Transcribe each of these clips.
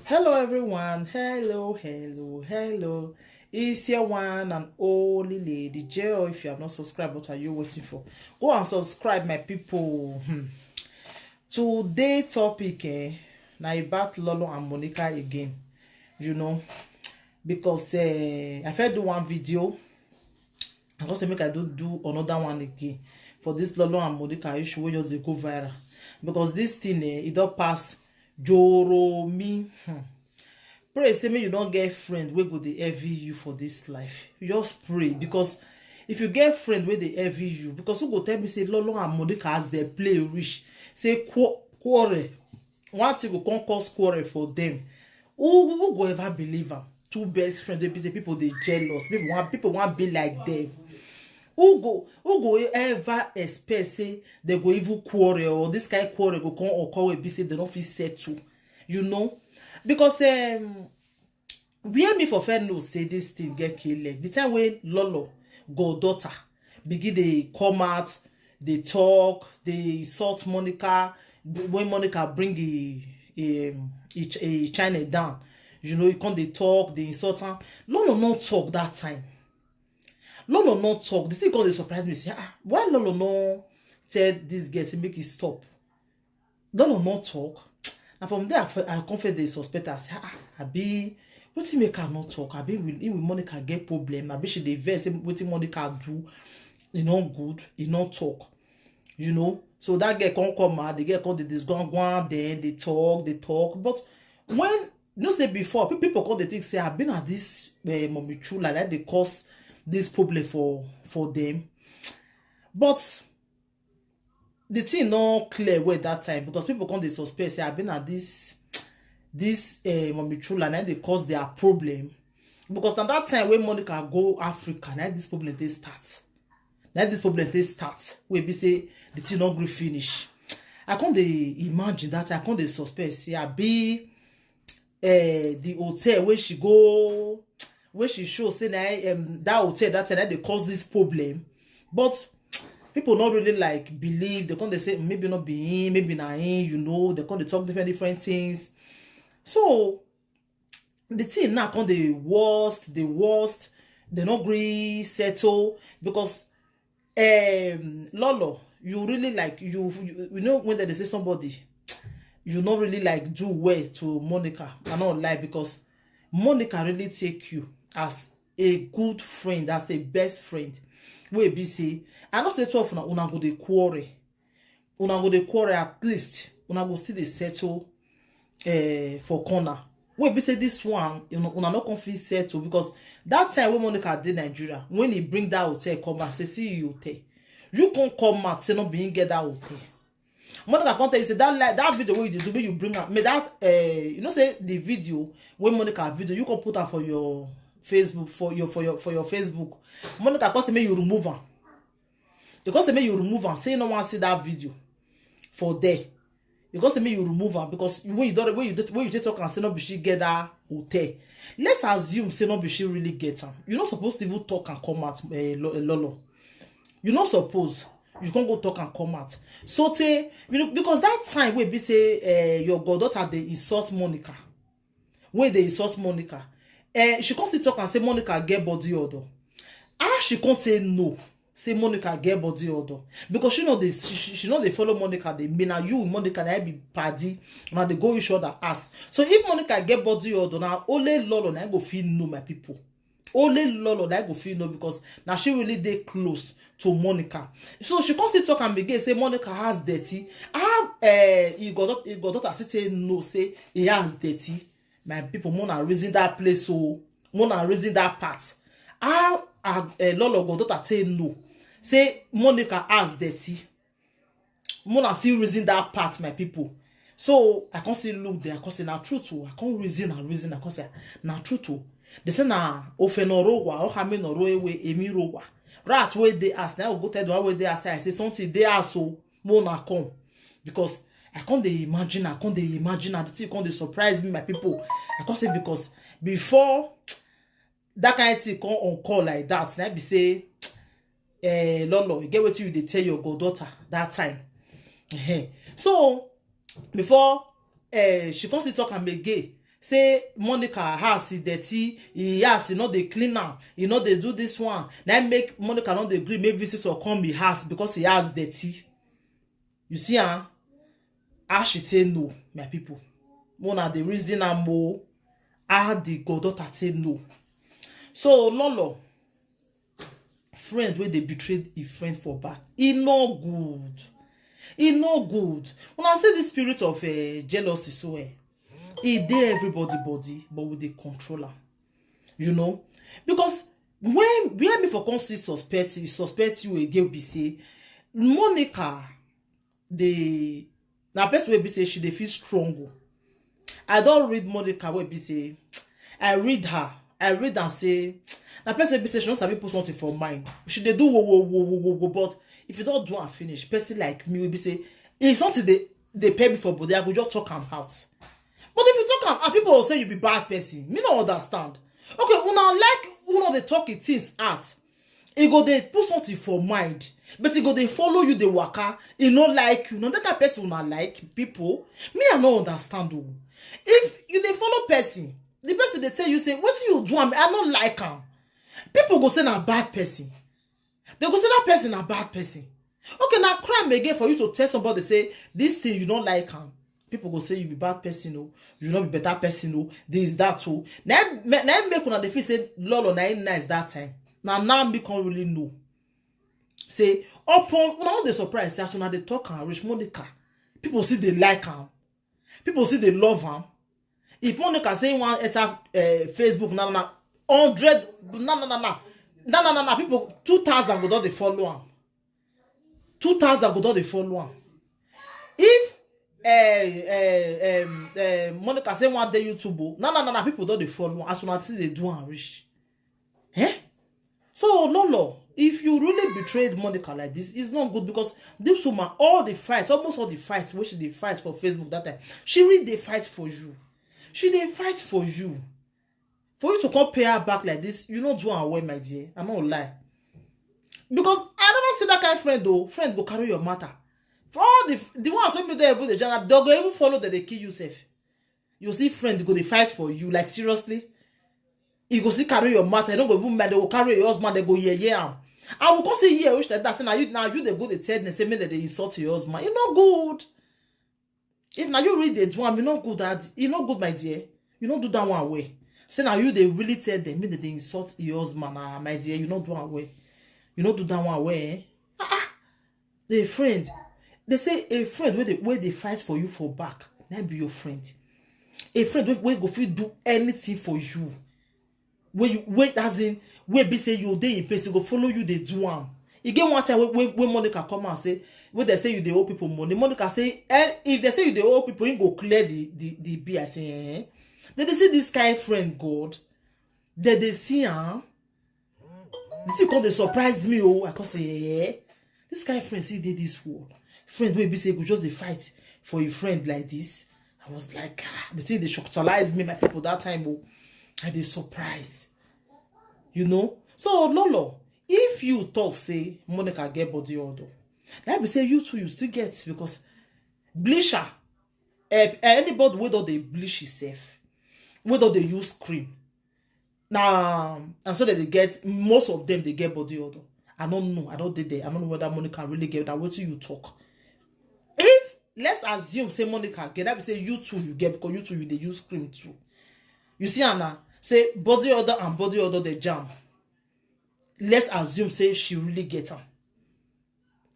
Hello everyone. Hello. It's your one and only lady Jill. If you have not subscribed, what are you waiting for? Go and subscribe, my people. Today topic now about Lolo and Monica again. You know, because I first do one video. I also make I do another one again for this Lolo and Monica issue wey just dey go viral. Because this thing it don't pass Joro me. Pray say me you don't get friend wey go dey envy you for this life. You just pray, because if you get friend wey dey envy you, because who go tell me say Lolo and Monica as they play reach say quarrel, one thing go come cause quarrel for them. Who go ever believe am? Two best friends, they be say people they jealous, people want be like them. Who go ever expect say they go even quarrel, or this kind of quarrel go come occur wey be say they don't feel settle, you know? Because where me for fair no say this thing get killed. The time when Lolo goddaughter begin they come out, they talk, they insult Monica. When Monica bring a China down, you know, you can't they talk, they insult her. Lolo not talk that time. Lolo not talk. The thing called they surprise me, say, why Lolo no tell this girl say make it stop? Lolo not talk. And from there, I confess they suspect her. Say, Abi, what you make her not talk? Abi, will Monica get problem? Abi, she dey vex. What Monica do? E not good. E not talk. You know. So that girl come out. The girl come this gone. Then they talk. But when you know say before, people come they think say I've been at this mommy true like they cause this problem for them. But the thing not clear well that time, because people come they suspect say I've been at this mommy true and they cause their problem. Because at that time when Monica go Africa, now this problem they start. We be say the thing not gree finish. I can't imagine that. I can't suspect say I be the hotel where she go, where she show say that hotel that time they cause this problem. But people not really like believe. They can't say maybe not be him, maybe not him, you know. They can't talk different things. So the thing now come the worst. They not agree settle, because Lolo, you really like you know when they say somebody you not really like do well to Monica. I not lie, because Monica really take you as a good friend, as a best friend. We be say I not say 12 una go dey quarrel. Una go dey quarrel, at least una go still dey settle for corner. We be say this one una not confident settle, because that time when Monica did Nigeria, when he bring that hotel come back, say see you hotel, you can't come out say not being get that hotel. Monica can't tell you say that video where you do you bring up me that you know say the video when Monica video you can put her for your Facebook for your Facebook. Monica can't say me you remove her. Because say me you remove her, say you no want to see that video for there. Because me you remove her, because when you just talk and say no be she get that hotel. Let's assume say no be she really get her. You're not supposed to even talk and come out, Lolo. You're not supposed. You can't go talk and come out. So you know, because that time where be say your goddaughter they insult Monica. When they insult Monica, she can't sit talk and say Monica get body odor. She can't say no. Say Monica get body odor, because she know they follow Monica. They mean now you with Monica they be paddy. Now they go each other ass. So if Monica get body odor, now only Lolo now go feel no, my people. Only Lolo that go feel no, because now she really dey close to Monica. So she can't still talk and begin say Monica has dirty. He got say no, say he has dirty. My people, Mona reason that place, so Mona reason that part. Lolo got say no, say Monica has dirty. Mona still reason that part, my people. So I can't see look there. I can't say now true too. I can't reason. I can't say now true too. They say na ofenorowa or hami norowe emirowa. Right where they ask now go tell the one where they ask. I say something they ask so Mona come, because I can't imagine. The thing can't surprise me, my people. I can't say, because before that kind of thing come on call like that, now be say Lolo, you get what you they tell your goddaughter that time. So before she comes to talk and make gay, say Monica house is dirty, he house e no dey clean am, e no dey do this one. Na make Monica no dey gree make visitor come be house because he house dirty. You see, how she say no, my people. Una dey reason am o. How the goddaughter say no. So Lolo, friend wey dey betrayed a friend for back, e no good. E no good. When I say the spirit of jealousy, so e dey everybody body, but we dey control am. You know, because when me for come see suspect you again, be say Monica, na person wey be say she dey feel strong. I don read Monica wey be say I read and say na person be say she no sabi put something for mind. She dey do wo, but if you don't do and finish, person like me will be say if something they pay me for body, I go just talk am out. But if you talk am out, people will say you be bad person. Me no understand. Okay, una dey talk it things out. E go dey put something for mind, but e go dey follow you dey waka. E no like you. No, that kind of person una like people. Me, I no understand o. If you dey follow person, the person dey tell you say wetin you do am, I no like am. People go say na bad person. They go say that person a bad person. Okay, now crime again for you to tell somebody say this thing you don't like him. People go say you be bad person, oh, you not be better person, oh, this that oh. Now make una dey feel say Lolo na nice that time. Now me can't really know. Say upon una no dey surprise as una dey talk and reach Monica. People see they like him. People see they love him. If Monica say one enter Facebook na 100 no, people 2,000 go don dey follow am. 2,000 go don dey follow am. If Monica say one day YouTube, no, people don dey follow am as soon as they do am reach. So Lolo, if you really betrayed Monica like this, it's not good because this woman, almost all the fights which she dey fight for Facebook that time, she really dey fight for you. She dey fight for you. For you to come pay her back like this, you not do her well, my dear. I'm not lie. Because I never see that kind of friend though. Friend go carry your matter. For all the ones who don't even the general, they go even follow that they kill you safe. You see friend go they fight for you, like seriously. You go see carry your matter, you don't go even mad, they go carry your husband, they go yeah. I will go say yeah, which that's now you they go they tell them say me that they insult your husband. You're not good. If now you read the one, you're not good at you're not good, my dear. You don't do that one way. Say now you they really tell them me that they insult your husband, my dear. You don't do one way. You don't do that one way. The friend, they say a friend where they fight for you for back. That be your friend. A friend where go fit do anything for you. Where you wait as in where be say you day in place, go follow you. They do one. You get one time when Monica come and say when they say you they owe people money. Monica say and if they say you they owe people, you go clear the bill. I say Then they see this kind of friend God. Then they see This is called they surprise me. Oh, I can say this kind of friend see they this world. Friend will be say go just they fight for a friend like this. I was like, they say they shockalize me, my people that time. Oh, and they surprise. You know? So Lolo, if you talk say Monica get body order, let me say you too, you still get because bleacher. Anybody whether they bleach himself, whether they use cream. Now, and so that they get most of them they get body odor. I don't know. I don't know whether Monica really get that. What do you talk? If let's assume say Monica get that, we say you too you get because you too you they use cream too. You see Anna say body odor and body odor they jam. Let's assume say she really get them.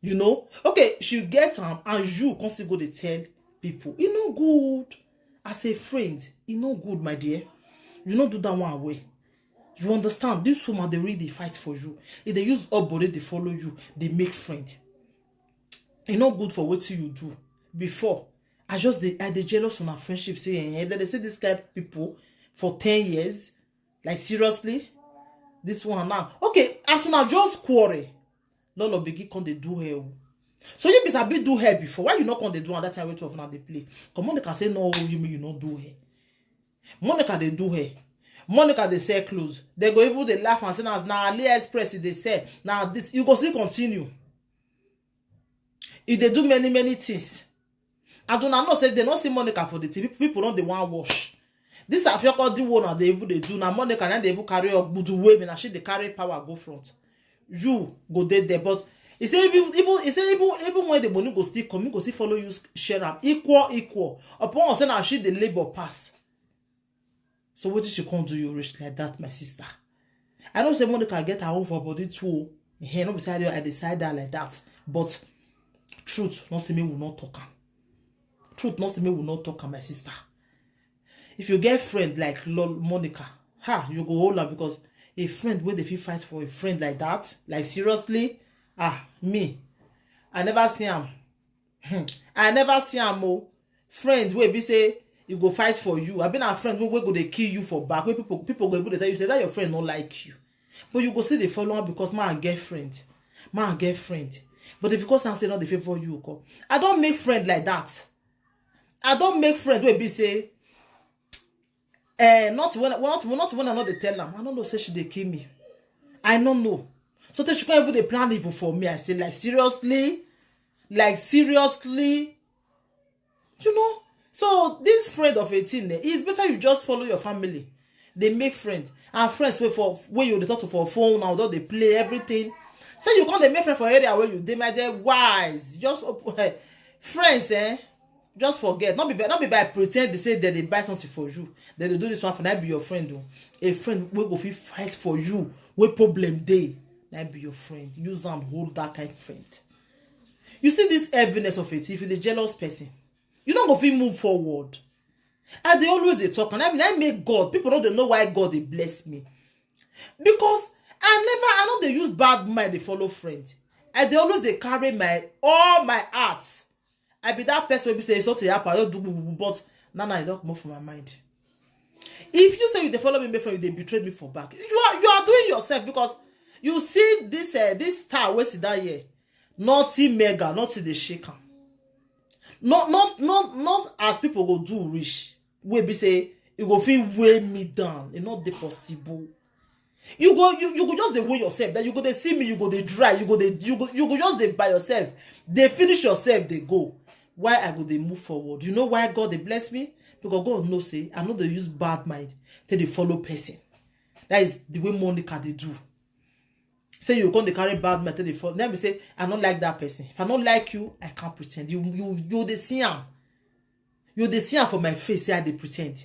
You know, okay, she get them and you can still go to tell people. You know good as a friend. You know good, my dear. You don't do that one away. You understand? This woman, they really fight for you. If they use up body, they follow you. They make friend. It's not good for what you do. Before, I they jealous on our friendship. Saying that they say this guy people for 10 years. Like seriously, this one now. Okay, as soon as just quarrel, Lolo begin come they do her. So you be do her before. Why you not come they do at that time? Wait to now they play. Come Monica say no, you mean you not do her. Monica they do her. Monica they sell clothes. They go even they laugh and say now AliExpress they sell. Now this you go still continue. If they do many things. I do not know say they not see Monica for the TV. People don't they want wash. This Afioko do one and they even they do now. Monica and they even carry up good way. Now she they carry power go front. You go there, but he say even when the money go still come, he go still follow you share am equal. Upon us now she the labor pass. So what did she can't do you rich like that, my sister? I don't say Monica get her own for body too. Hey, no beside you, I decide that like that. But truth, not see me will not talk. Truth, not see me will not talk, my sister. If you get friend like Monica, you go hold her because a friend where they feel fight for a friend like that, like seriously, me, I never see him. I never see him. Friend where be say you go fight for you. I've been a friend where go they kill you for back. Where people go even they tell you say that your friend don't like you, but you go see they follow because man get friend. But if you go and say not the favor you go, I don't make friend like that. I don't make friend where be say. Not when I know they tell them. I don't know, say she they kill me. I don't know. So she can't even they plan evil for me. I say, like seriously, you know. So this friend of 18, it's better you just follow your family. They make friends, and friends where you they talk to for phone now, they play everything. So you can't they make friends for area where you they might they wise. Just friends, just forget. Not be by pretend they say that they buy something for you. That they do this one for that be your friend. Though. A friend will go fight for you. What problem they? That be your friend. Use and hold that kind of friend. You see this heaviness of it. If you're the jealous person, you don't go feel move forward. And they always they talk. And I make God. People don't know why God they bless me. Because I know they use bad mind. They follow friend. And they always they carry all my heart. I be that person will be saying something happen, I don't do but I don't come from my mind. If you say you they follow me before you they betrayed me for back, you are doing yourself because you see this star where sit down here, nothing mega, nothing the shaker. Not as people go do rich. We be say you go feel weigh me down. It's not the possible. You go just the way yourself. Then you go they see me, you go they dry, you go just they by yourself. They finish yourself, they go. Why I go they move forward? You know why God they bless me? Because God knows say I know they use bad mind till they follow person. That is the way Monica they do. Say you come they carry bad mind till they follow. Then we say I don't like that person. If I don't like you, I can't pretend. You they see him. You they see him for my face. Say I they pretend.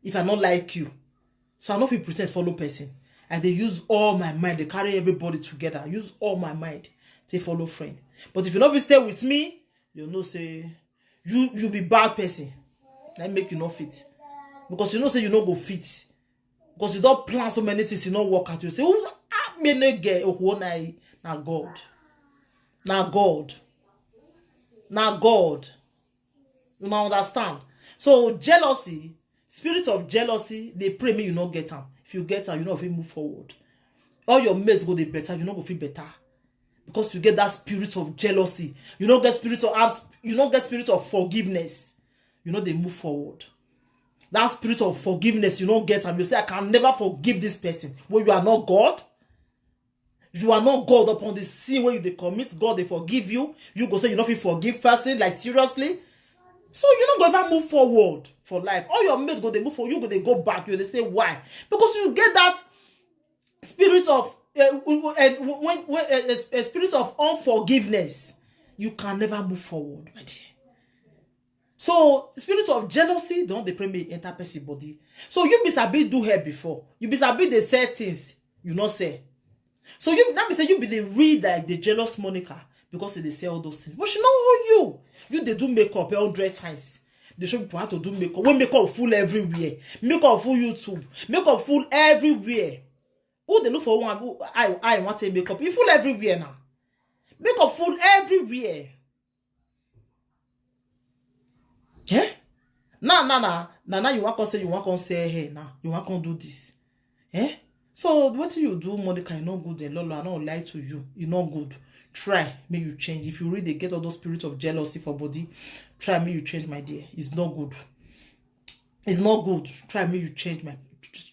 If I don't like you, so I know if you pretend follow person. And they use all my mind. They carry everybody together. Use all my mind to follow friend. But if you not stay with me, you know say you be bad person. That make you not fit. Because you know say you not go fit. Because you don't plan so many things, you not work out. You say, now God. Now God. You now understand. So jealousy, spirit of jealousy, they pray me you not get them. If you get them, you know if you move forward. All your mates go they better, you know go feel better. Because you get that spirit of jealousy. You don't get spirit of forgiveness. You know they move forward. That spirit of forgiveness, you don't get them. You say, I can never forgive this person. Well, you are not God. You are not God upon the sin where they commit. God, they forgive you. You go say you don't feel forgive person, like seriously. So you don't go ever move forward for life. All your mates go they move forward. You go they go back. You they say why? Because you get that spirit of a spirit of unforgiveness. You can never move forward, my dear. So spirit of jealousy don't they pray me enter person body. So you be sabi do here before. You be sabi they say things you not say. So you now be say you be the read like the jealous Monica because they say all those things. But she know who you they do makeup 100 times. They show people how to do makeup. When makeup full everywhere, makeup full YouTube, makeup full everywhere. Who they look for one who I want to makeup. You full everywhere now. Makeup full everywhere. Yeah? Now, you want to say hey now. You want to do this. Eh? So what you do, Monica, you not good. And Lolo, I don't lie to you. You not good. Try, make you change. If you really get all those spirits of jealousy for body, try, make you change, my dear. It's not good. It's not good. Try, make you change,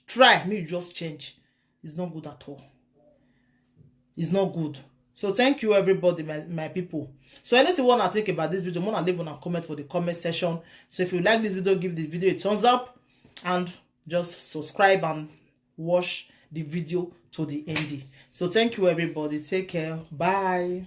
try, make you just change. It's not good at all. It's not good. So thank you, everybody, my people. So anything you want to think about this video, want to leave on a comment for the comment section. So if you like this video, give this video a thumbs up. and just subscribe and watch the video to the end. So thank you everybody, take care, bye.